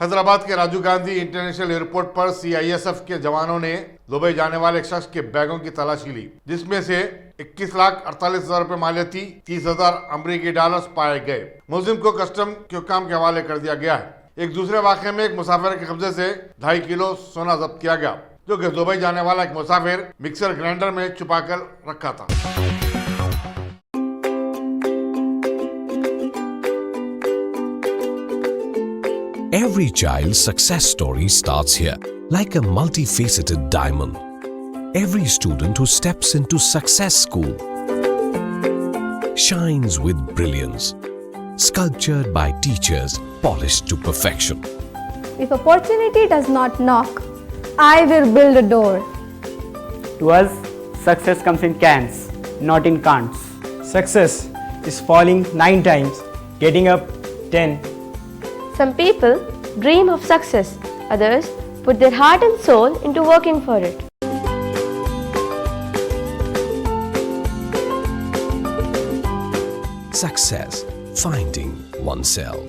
हैदराबाद के Rajiv Gandhi international airport पर CISF के जवानों ने दुबई जाने वाले एक शख्स के बैगों की तलाशी ली, जिसमें से 21,48,000 रुपए मालियती 30,000 अमेरिकी डॉलर्स पाए गए। मुलजिम को कस्टम के काम के हवाले कर दिया गया है। एक दूसरे वाक़े में एक मुसाफिर के कब्जे से 2.5 किलो सोना जब्त किया गया, जो कि दुबई जाने वाला एक मुसाफिर मिक्सर ग्राइंडर में छुपा कर रखा था। Every child's success story starts here, like a multifaceted diamond. Every student who steps into Success School shines with brilliance, sculptured by teachers polished to perfection. If opportunity does not knock, I will build a door. To us, success comes in cans, not in can'ts. Success is falling 9 times, getting up 10. Some people dream of success, others put their heart and soul into working for it. Success, finding oneself.